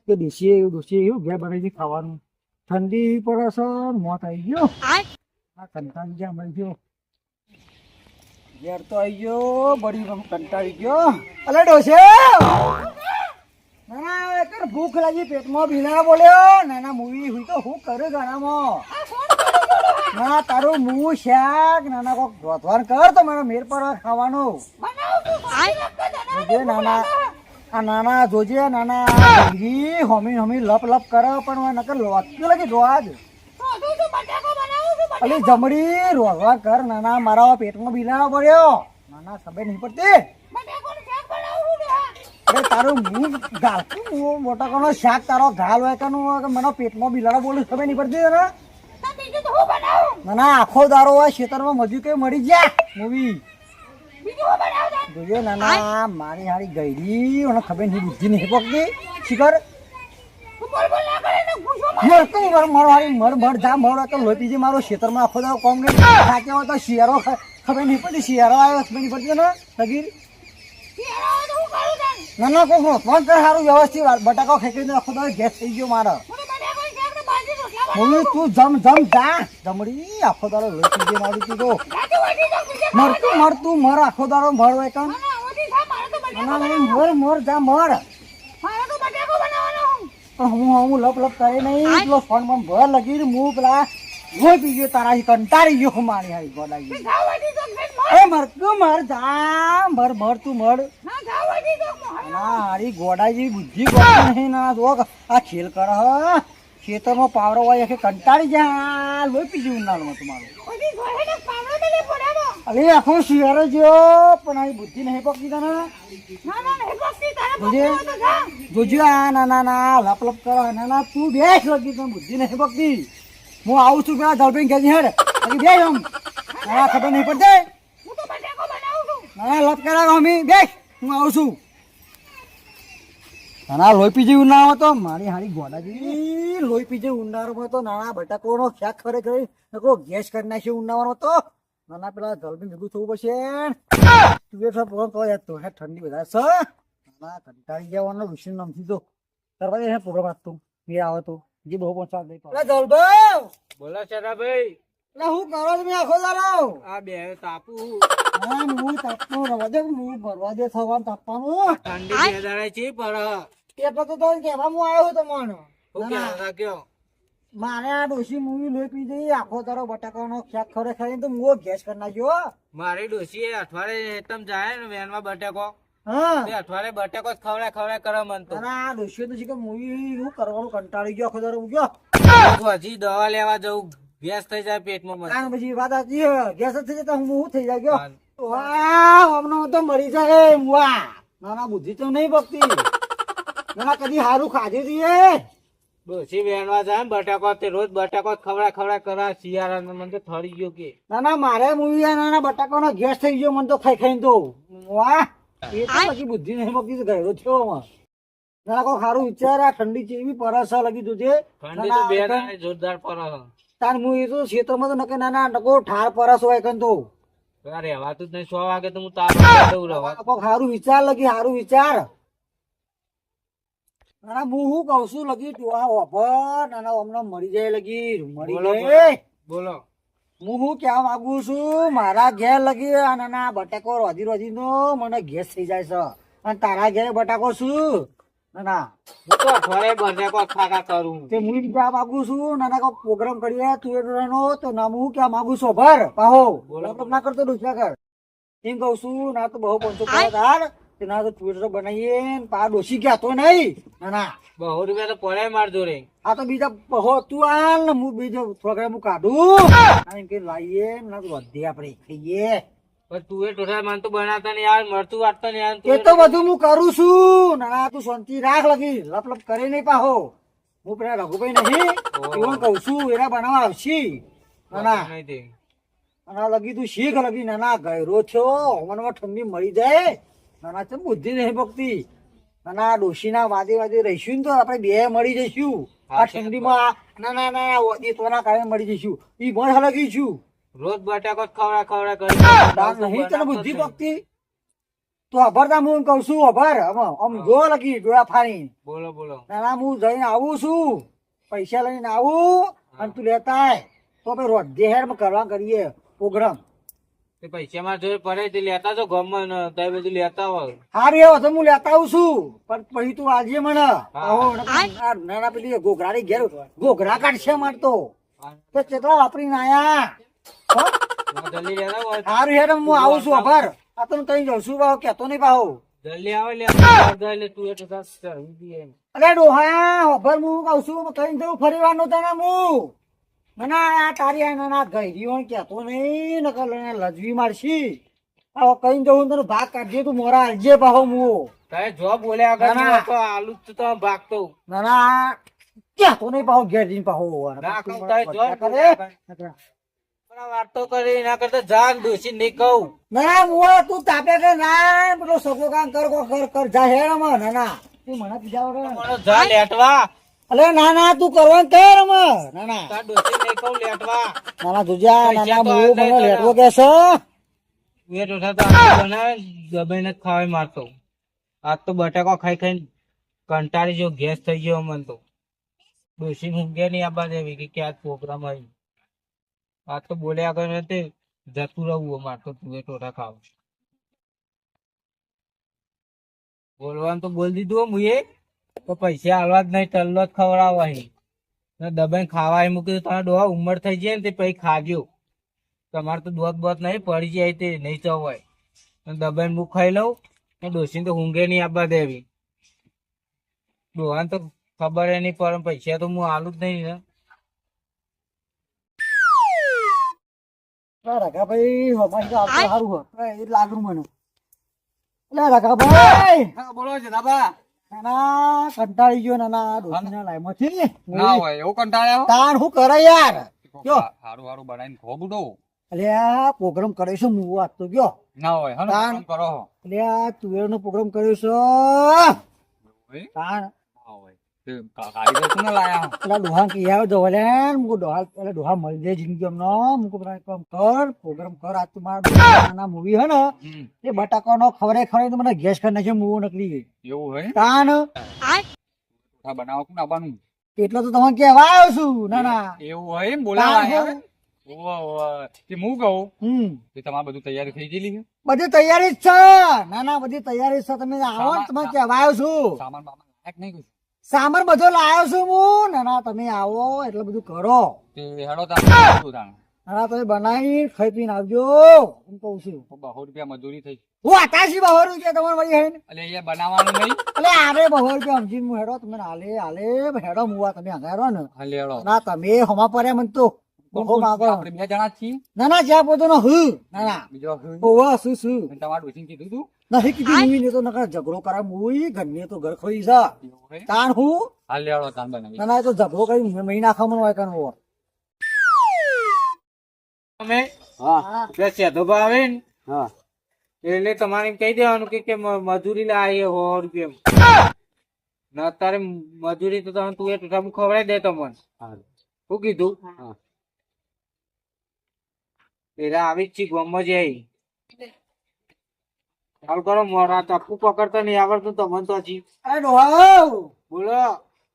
કે દેશી એવું ઘેર બનાવી ખાવાનું. ઠંડી પડે છે મોત આવી ગયો. આ કંટાળી ગયા મળી ગયો. ઘેર તો આવી ગયો બળી કંટાળી ગયો. અલે ડોસે ના કર ભૂખ લાગી પેટમાં બિના બોલ્યો નાના મૂવી હોય તો હું કરું ઘણામાં ના તારું મું શાક નાના કોક રોધવાન કર તો મારા મેર પર ખાવાનું જોજે નાના આ નાના જોજે નાના ડુંગળી હોમી હોમી લપ લપ કરે પણ નકર લોચું લાગે જોવા જ અલી જમડી રોધવાન કર નાના મારા પેટમાં બિના બોલ્યો નાના ખબર નહીં પડતી અરે તારું મું ગાલતું મોટા કોનો શાક તારો ગાલ હોય કે મને પેટમાં બિલાડો બોલું ખબર નહીં પડતી ને ના ના આખો દારો હોય ખેતરમાં મજૂર કઈ મળી ગયા મૂવી જોઈએ નાના મારી હારી ગઈડી મને ખબર નહીં બુદ્ધિ નહીં પકડી શિખર મારો હારી મર જા મર તો લોહી પીજે મારો ખેતરમાં આખો દારો કોમ નહીં થાકે હોય તો શિયાળો ખબર નહીં પડતી શિયાળો આવ્યો ખબર નહીં પડતી ને સગીર ના ના કોઈ રોટવાનું કર સારું વ્યવસ્થિત બટાકા ખેંચીને આખો દારો ગેસ થઈ ગયો મારો મમ્મી તું જમ જા જમડી આખો દાડો લોહી પીજે મારું તું તો મરતું મર આખો દાડો મર હોય કામ મર જા મર હું લપ લપ કરે નહીં પેલો ફોન માં ભર લગી હું પેલા લોહી પીજે તારા કંટાળી ગયો મારી હારી ગોડાઈ એ મર જા મર તું મર ના હારી ગોડાઈ બુદ્ધિ ગોડા નહીં ના જો આ ખેલ કર ખેતરમાં પાવરો હોય કે કંટાળી જા લોહી પીજે ઉનાળામાં તમારું અરે આખો શિયાળો જો પણ આ બુદ્ધિ નહીં પકડી તને જોજો આ ના લપ લપ કરો ના તું બેસ લગી તને બુદ્ધિ નહીં પકડી હું આવું છું પેલા જલપીને ખેંચી હેડ બેસ આમ ના ખબર નહીં પડતી ના લપ કરાવો અમે બેસ હું આવું છું નાના લોહી પીજે ઉનાળો તો મારી હારી ગોડાજી લોહી પીજે ઉનાળો તો નાના બટાકોનો શાક ખરેખર ગેસ કરી નાખ્યો ઉનાળો તો નાના પેલા જલ્દી ભેગું થવું પડશે તું તો ઠંડી વધારે છે નાના કંટાળી જવાનો વિષય નમથી તો કરવા પ્રોગ્રામ આપતો મેં આવે તો જે બહુ પહોંચવા દઈ જલભાઈ બોલો ચરાભાઈ એટલે હું કરો તમે આખો દારો આ બે તાપુ હા હું તાપનું રવા દે હું ભરવા દે થવાનું તાપવાનું ઠંડી બેદારે છે પર એટલે તો તને કહેવા હું આવ્યો હતો મને હું કેવા રાખ્યો મારે આ ડોશી મૂવી લોહી પી જઈ આખો તારો બટાકાનો શાક ખરેખર તો હું ગેસ કરી નાખ્યો મારી ડોશી અઠવાડિયે તમ જાય ને વેનમાં બટેકો હા તે અઠવાડિયે બટેકો જ ખવડાય કરે મન તો આ ડોશી તો કે મૂવી હું કરવાનું કંટાળી ગયો આખો તારો ગયો હજી દવા લેવા જવું ગેસ થઈ જાય પેટમાં મને કાન પછી વાત આતી ગેસ જ થઈ જતા હું થઈ જાય ગયો વાહ હમણાં તો મરી જાય વાહ નાના બુદ્ધિ તો નહીં પકતી ના કદી સારું ખાધું છીએ ડોશી વેણવા જાય ને બટાકો તે રોજ બટાકો જ ખવડાય કરે શિયાળામાં મને તો થડી ગયો કે ના મારે મૂવી નાના બટાકાનો ગેસ થઈ ગયો મને તો ખાઈ તો વાહ એ તો પછી બુદ્ધિ નહીં પકતી તો ગયો થયો આમાં ના કોઈ સારું વિચાર આ ઠંડી ચેવી પરસ લગી તું છે ઠંડી તો બે દાડે જોરદાર પરસ તાર હું એ તો ક્ષેત્રમાં તો નકે નાના નકો ઠાર પરસ હોય કન તો રહેવાતું જ નહીં 100 વાગે તો હું તાપ દઉં રવા કોઈ સારું વિચાર લગી સારું વિચાર નાના હું શું કઉ છું લગી તું આ ઓફર નાના હમણાં મરી જાય લગી મરી જાય બોલો હું શું કહેવા માંગુ છું મારા ઘેર લગી આ નાના બટાકો રોજી નો મને ગેસ થઈ જાય છે અને તારા ઘેર બટાકો શું નાના હું તો અઠવાડિયે બટેકો ખાખા કરું તે હું કહેવા માંગુ છું નાના કોઈ પ્રોગ્રામ કરીએ તું એનો તો ના હું કહેવા માંગુ છું ભર પાહો બોલો ના કરતો દુસરા કર એમ કઉ છું ના તો બહુ પંચો ના તો ટ્વિટર બનાવીએ પા ડોસી કહેતો નહીં નાના બહુ રૂપિયા તો પડે માર જોડે આ તો બીજા બહો તું આલ ને હું બીજો પ્રોગ્રામ કાઢું એમ કે લાવીએ ના તો વધે આપણે ખાઈએ પણ તું એ ટોઠા માન તો બનાવતા નહીં આવે મરતું વાટતા નહીં આવે એ તો બધું હું કરું છું ના તું શાંતિ રાખ લગી લપ લપ કરે નહીં પાહો હું પેલા રઘુભાઈ નહીં એવું કઉ છું એના બનાવવા આવશે નાના નાના લગી તું શીખ લગી નાના ગયરો થયો હમણાં ઠંડી મળી જાય નાના ચમ બુદ્ધિ નહીં પકતી નાના ડોશીના વાદે રહીશું ને તો આપણે બે મળી જઈશું આ ઠંડીમાં ના ઓના કારણે મળી જઈશું ઈ પણ હલગી છું રોજ બટાકો ખવડા કરી નહીં તને બુદ્ધિ પકતી તું અભરતા હું એમ કહું છું અભર આમ જો લગી ડોળા ફાડી બોલો બોલો નાના હું જઈને આવું છું પૈસા લઈને આવું અને તું લેતા આય તો આપણે રોધેહેર માં કરવા કરીએ પ્રોગ્રામ તે પૈસા માં જોઈ પડે તે લેતા છો ગમન તો એ બધું લેતા હોય હારું એવો તો હું લેતા આવું છું પણ પછી તું આજે મને આવો નાના પેલી ઘોઘરાની ઘેર ઘોઘરા કાઢશે મારતો તો ચેતલા વાપરીને આયા હો? જલ્દી લેતા હોય હારું હેડ હું આવું છું અભર આ તો હું તઈ જઉં છું ભાવ કેતો નહીં ભાવ જલ્દી આવે લે તું એ તો ચડી દઈએ એમ. અરે ડોહા અભર હું કહું છું કઈ જવું ફરી વાર નતો ને હું ના આ તારી આ નાના ગઈરીઓ કેતો નહીં નકર લઈને લજવી મારશી હવે કઈ જવું તને ભાગ કાઢજે તું મોરા આવજે ભાવ હું તારે જો બોલ્યા આગળ ના, ના. તો આલુ જ તો ભાગતો નાના કેતો નહીં ભાવ ઘેર જઈને ભાવ ના કહું તારે જો પણ આ વાતો કરી એના કરતા જાન દોષી નહીં કહું ના હું તું તાપે કે ના પેલો સગો કામ કર જા હેડ માં નાના તું મને બીજા વગર મારો જા લેટવા અલે ના તું કરવાનું કર માં નાના તાર દોષી નહીં કહું લેટવા નાના તુજા નાના પૈસા તો હું મને આલ દે લેટવો કે છે વેટ ઉઠાતા બનાવે દબાઈને જ ખાવાય મારતો આજ તો બટાકો ખાઈ ખાઈને કંટાળી જો ગેસ થઈ ગયો મન તો દોષી ઊંઘે નહીં આબા દેવી કે ક્યાં પ્રોગ્રામ આવી આજ તો બોલ્યા આગળ નથી જતું રહું મારતો તું ટોટા ખાવ બોલવાનું તો બોલ દીધું મુએ તો પૈસા હાલવા જ નહીં ટલ્લો જ ખવડાવવા દબાઈને ખાવા મૂકી તમારા ડોહા ઉંમર થઈ જાય ને તે પછી ખાજો તમારે તો દોત બોત નહીં પડી જાય તે નહીં ચવાય દબાઈને હું ખાઈ લઉં ને ડોસીને તો ઊંઘે નહીં આપવા દેવી ડોહાને તો ખબર એ નહીં પડે પૈસા તો હું હાલું જ નહીં ને રઘાભાઈ હમારી તો આવતો સારું હોય એ લાગરું મને એટલે રઘાભાઈ બોલો જનાબા નાના કંટાળી ગયો નાના ડોસીના લાઈમાંથી ના હોય એવું કંટાળ્યા તાણ હું કરે યાર કયો હારું હારું બનાવીને ખો બુડો એટલે આ પ્રોગ્રામ કર્યો છે હું વાત તો ગયો ના હોય હને તાણ. ફોન કરો એટલે આ તુવેર નો પ્રોગ્રામ કર્યો છે હોય તાણ ના હોય તે કારીગર કોને લાયા પેલા ડોહા કી આવ્યો તો વલે મુકો ડોહા પેલા ડોહા મળી જાય જિંદગી અમનો મુકો પેલા કામ કર પ્રોગ્રામ કર આ તું મારા નાના મૂવી હે ને હમ, એ બટાકાનો ખવરે તો મને ગેસ કરી નાખ્યો મૂવો નકલી ગઈ એવું હોય તાન આ બનાવો કોને આવવાનું એટલે તો તમે કહેવા આવ્યો છું નાના એવું હોય એમ બોલાવા તાન આવ્યા ઓહો તે હું કહું કે તમારે બધું તૈયારી થઈ ગયેલી છે બધી તૈયારી જ છે નાના બધી તૈયારી જ છે તમે આવો ને તમે કહેવા આવ્યો છું સામાન બામાન લાયક નહીં કશું સામાન બધો લાવ્યો છું હું નાના તમે આવો એટલે બધું કરો તે હેડો તાણ નાના તમે બનાવી ખાઈ પીને આવજો એમ કહું છું 200 રૂપિયા મજૂરી થઈ હું આકાશી બહો રૂપિયા તમારે વળી હે ને એટલે અહીંયા બનાવવાનું નહીં એટલે આરે બહો રૂપિયા સમજીને હું હેડો તમે હાલે હેડો મુવા તમે હંગારો ને હાલે હેડો ના તમે હમા પડ્યા મને તો બહુ માગો આપણે બે જણા જ છીએ નાના જ્યાં પોતો નો હું નાના બીજો હું. ઓવા શું શું અને તમારે ડોસીને કીધું તું નથી કીધું મૂવી ને તો નકર ઝઘડો કરા મૂવી ઘરની તો ઘર ખોઈ છે એવું હોય તાણ હું હાલે હેડો તાણ બનાવી નાના એ તો ઝઘડો કરી મહિના ખામણ હોય કાન હોવા તમે હા પેલા સેધોબા આવે ને હા એટલે તમારે એમ કહી દેવાનું કે મજૂરી લાવીએ 100 રૂપિયા ના તારે મજૂરી તો તમે તું એ ટોટા ખવડાવી દે તમને શું કીધું પેલા આવી જ છી ગોમમાં જઈ ચાલ કરો મોરા ચપ્પુ પકડતા નહીં આવડતું તમને તો હજી અરે ડોહા બોલો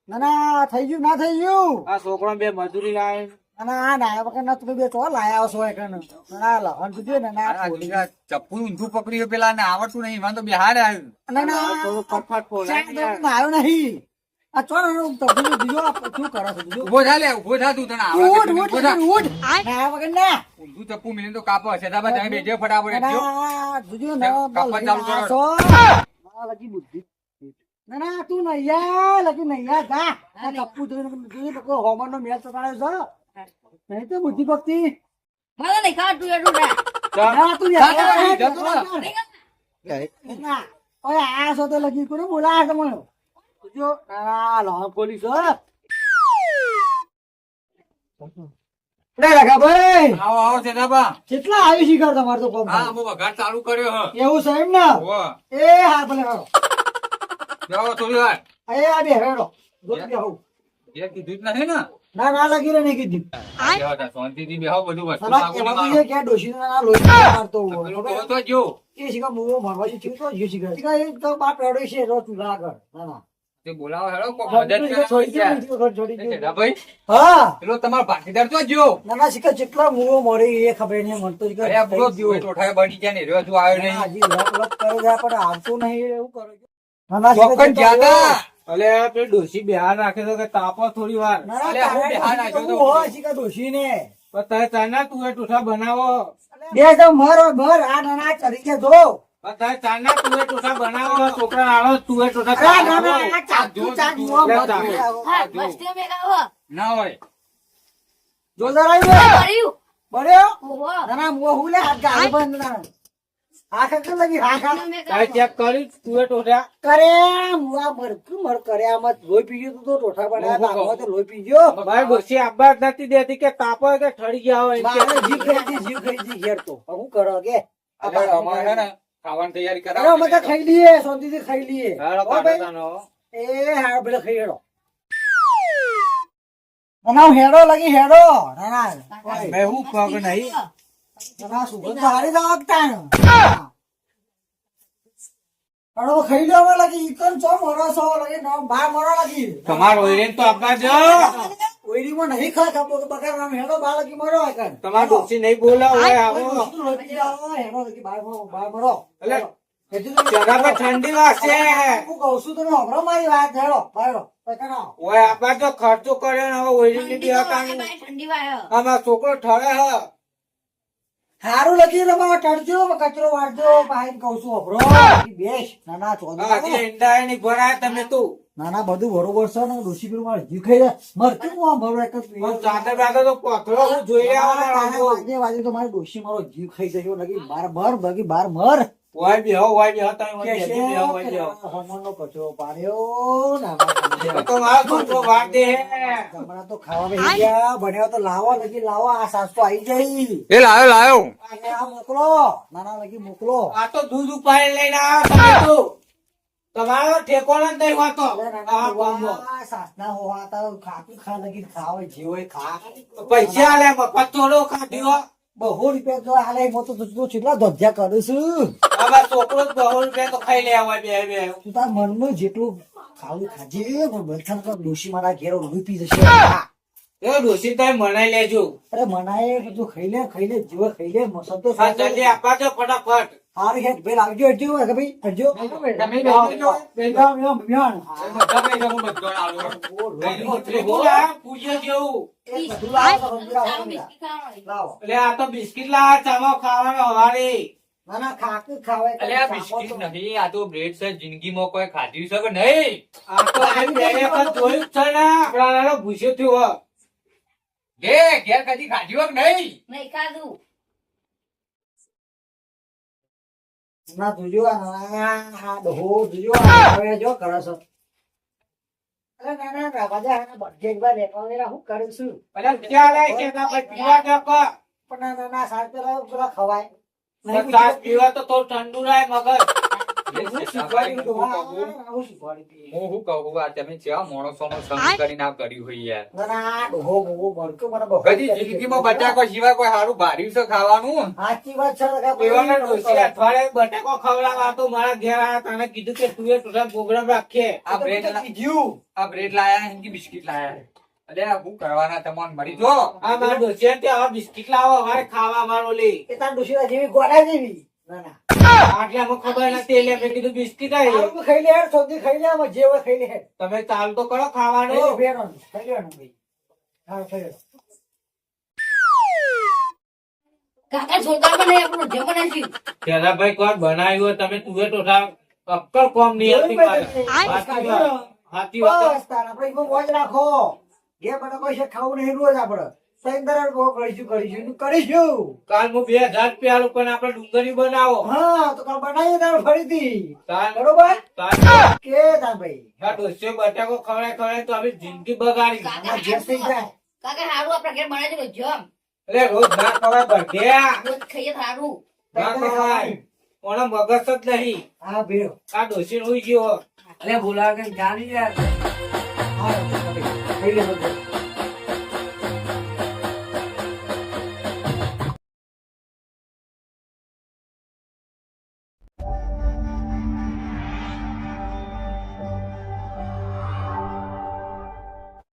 નાના થઈ ગયું ના થઈ ગયું આ છોકરા બે મજૂરી લાવે નાના ના વખત ના તમે બે તો લાયા છો એકન નાના લહન કીધું ને ના છોડી. ચપ્પુ ઊંધું પકડ્યું પેલા ને આવડતું નહીં મને તો બિહાર આવ્યું નાના થોડું ફટફટ ફોલાય ને યાર. આવ્યો નહીં આ ચોર તમે બીજો શું કરો છો બીજું ઉભો થા લે ઉભો થા તું તને ઉઠ આવડે ઉઠ ઉભો થા ઉઠ ના વગર ના ઊંધું ચપ્પુ મિલે તો કાપો છે દાબા તમે બેજો ફટાફટ એકજો ના જોજો ના કાપવા ચાલુ કરો. ના લગી બુદ્ધિ ના ના તું નૈયા લગી નૈયા જા આ કપ્પુ જોઈને તો હોમર નો મેચ ચડાયો છે નહીં તો બુદ્ધિ ભક્તિ મને નહીં ખાતું એટલું ના. ચાલ. ના તું જતો રહો. ના ઓય આ સો તો લગી કોને બોલાય છે મને જો ના લો પોલીસ રે લગા ભાઈ આવો આવો છે દાબા કેટલા આવી શીખર તમારે તો કોમ હા હું વઘાર ચાલુ કર્યો હ એવું છે એમ ને ઓ એ હા ભલે હેડો જાઓ થોડી વાર એ આ બે હેડો દોત બે હોઉં એ કીધું જ નથી ને ના ના લગી રે નહીં કીધું બેહો તા, શાંતિથી બેહો, બધું વસ્તુ ના, માગું એમાં નહીં તો એ ક્યાં ડોશીને ના લોહી મારતો હોય. પેલું કહો તો જો. એ શીખા મુવો મારવા છે, તો જો શીખા. એ તો બાપ રડે છે, રો તું આગળ. ના, ના. તે બોલાવો હેડો, કોક હા, મદદ કરે. છોડી દીધું, છોડી એ દીધું. જેઠાભાઈ, હા. પેલો તમારો ભાગીદાર તો જો. ના, ના, શીખા જેટલા મુવો મરે એ ખબર નહીં મળતો. અરે આ પેલો ટોઠાએ બની જાય ને, રહ્યો હજુ આવ્યો નહીં. હજી લપ લપ કરે છે, પણ આવતું નહીં, એવું કરો છો. ના, ના, શીખા ચોક્કસ જેટલા જ્યાદા. અલે પેલી ડોશી બિહાર રાખે તો કે તાપો થોડી વાર ના, ના, અલે, હું તારે બિહાર ડોશી નાખ્યો તો તો. હોય, શીખા ડોશીને. પણ તારે ચાના તુવે ટોઠા બનાવો બે તો મર આ નાના ચડી કે જો. પણ તારે ચાના તુવે ટોઠા બનાવો છોકરા આવો તુવે ટોઠા અરે ના, ના, બનાવો. આ ચાકુ ચાક મુવો મત લેતા. આવો. હા બસ તે મેં ગાવો ના હોય. જોરદાર આવ્યો. કર્યું બળ્યો? ઓહો ના, ના, મુવો હું લે, હાથ ગાળે બંધ ના. હાથ હાથ લગી, હાથ હાથ. મેં તારે ગાવો ચેક કરી તુવે ટોઠા કરે મુવા મર કરે આમાં લોહી પી ગયું તો ટોઠા બનાવ્યા હતા, આમાં તો લોહી પી ગયો. મારી ડોશી આબા જ નથી દેતી કે તાપો કે ઠરી ગયા હોય એમ કે. મારે જીભ ખરીદી ઘેર તો હવે શું કરો કે અરે અમારે હે ને ખાવાની તૈયારી અરે અમે તો ખાઈ લઈએ, શાંતિથી ખાઈ લઈએ. હાલો, હો ભાઈ? પાટાનો. એ હારો પેલો ખાઈ હેડો. ના, ના, હેડો લાગી હેડો. ના, ના, મેં હું પગ નહીં ના, ના, સુગંધ તો હારી જ આવતા ને. હેડો ખાઈ લો હવે લાગી ઈકન ચો મરો છો લાગી ન બા મરો લાગી તમારો ઓયરેન તો આપવા જો ઓઈડીમાં નહીં ખા ખાબો કે બકર નામ હેડો બા લાગી મરો એકન તમારા ડોશી નહીં બોલાવ હોય આવો હેડો લાગી બા મરો એટલે જરા પર ઠંડી લાગશે હું કહું છું તમે હમણાં મારી વાત હેડો બાયડો બકર આવો. ઓય આપા તો ખર્ચો કર્યો ને હવે ઓયરી ની બેહતાનું ઠંડી વાયો આમાં છોકરો ઠરે હ હારું લગી રમા ટળજો કચરો વાળજો બહાર કહું છું હબરો બેસ નાના ચોદા આજે ઈંડા ની ભરાય તમે તું નાના બધું બરોબર છે ને ડોસી પેલું મારે જીવ ખાઈ જાય મરતું હું આમ ભરો એક જ પણ ચાદર બાદર તો પથરો હું જોઈ આવવાનો વાજે વાજે તો મારી ડોસી મારો જીવ ખાઈ જજો લગી બાર મર બગી બાર મર ઓય બેહો તમે કે મને છે બેહો ઓય બેહો હમણનો કચરો પાડ્યો નાના તો મારો છોકરો વાત દે હમણાં તો ખાવા બેસી ગયા બન્યો તો લાવો લગી લાવો આ સાસ તો આવી જાય એ લાયો લાયો. અને આ મોકલો નાના લગી મોકલો આ તો દૂધ ઉપાડી લઈને આવ્યો તમે તું તમારો ઠેકોનો જ નહીં હોતો આ ગામમાં. સાસના હોવા તારો ખાતું ખા લગી ખાવે જે હોય ખા પૈસા આલે મફત થોડો ખાધ્યો બહુ રૂપિયા જો હાલે હું તો તું કેટલા ધોધ્યા કરું છું આમાં છોકરો જ 100 રૂપિયા તો ખાઈ લે હોય બે તું તાર મનમાં જેટલું ખાવું ખાજે પણ બધાને તો ડોશી મારા ઘેર રૂપી પી જશે એ ડોસી તમે મનાઈ લેજો અરે મનાય બધું ખાઈ લે જીવ ખાઈ લે સંતોષ હા જલ્દી આપવા દો ફટાફટ હારી હેઠ ભાઈ લાવજો હટજો કે ભાઈ હટજો તમે બેસજો. બેઠા મ્યાન બધા પૈસા હું બધો લાવ્યો. પૂછ્યો જેવું બધું લાવો તો સમજી ચાલો લાવો. બિસ્કિટ ખાવા લાવો એટલે આ તો બિસ્કિટ લાવા ચાવો ખાવાનો હવારી ના ના ખાતું ખાવે અલે આ બિસ્કિટ નથી, આ તો બ્રેડ છે. જિંદગીમાં કોઈ ખાધ્યું છે કે નહીં? આ તો આ બે વખત જોયું જ છે ને આપણા ભૂસ્યો થયો ઘેર કદી ખાધ્યું કે નહીં? નહીં ખાધું ના જોજો આ ડોહો જોજો હવે જો કરો છો અરે ના ના રાજા બર્થડે પર રેકોર્ડ હું કરું છું એટલે ક્યાં લે છે કે ભાઈ પીવા દેખો પણ ના ના સાત પેલા ખવાય સાસ પીવા તો થોડું ઠંડુ રહે મગજ હું શીખવાડી દઉં. હા, હું શીખવાડી દઉં. હું શું કહું, આ તમે કેવા માણસોનો સંગ કરીને આ કર્યું હોય યાર. ના ના ડોહો બોહો મળતો મને બહુ કદી જિંદગીમાં બટાકો સિવાય કોઈ સારું ભાર્યું છે ખાવાનું? સાચી વાત છે કાકા. પીવાના ડોસી અઠવાડિયે બટાકો ખવડાવવા તો મારા ઘેર આવ્યા તને કીધું કે તું એ ટોટલ પ્રોગ્રામ રાખીએ આ બ્રેડ આ બ્રેડ લાયા કે બિસ્કિટ લાયા? અરે આ શું કરવાના તમને મળી જો. આ મારા ડોસી ને ત્યાં બિસ્કિટ લાવો અમારે ખાવા મારો લે એ તાર ડોશીલા જેવી ગોળા જેવી ના ના આટલે અમને ખબર નથી એટલે મેં કીધું બિસ્કિટ આવી આવું ખાઈ લે હેડ સોદી ખાઈ લે આમાં જે હોય ખાઈ લે હેડ તમે ચાલ તો કરો એ ખાવાનું ભેરવાનું ખાઈ લેવાનું ભાઈ હા ખાઈ લે કાકા છોકરા બનાવી આપણું જે બનાવી પેલા ભાઈ કોણ બનાવ્યું હોય તમે તુવે ટોઠા અક્કલ કોમ નહીં હતી મારે સાચી વાત. સાચી વાત બસ તાર આપણે એમાં મોજ રાખો જે મને કોઈ છે ખાવું નહીં રોજ આપણે સૈંદરા બહુ કરીશું કાલ હું 2000 રૂપિયા આલું પણ આપણે ડુંગળી બનાવો હા તો કાલ બનાવીએ તાર ફરીથી તાર બરોબર તાર કે તાર ભાઈ આ ડોસીઓ બટાકો ખવડાય તો અમે જિંદગી બગાડી આમાં જે થઈ જાય કાકા સારું આપણા ઘેર બનાવી દેવું જમ એટલે રોજ ના ખવાય બધ્યા રોજ ખાઈએ તો સારું ના ખવાય કોનો મગજ જ નહીં હા ભેરો આ ડોસી હોઈ ગયો હા ખાઈ લે બધું.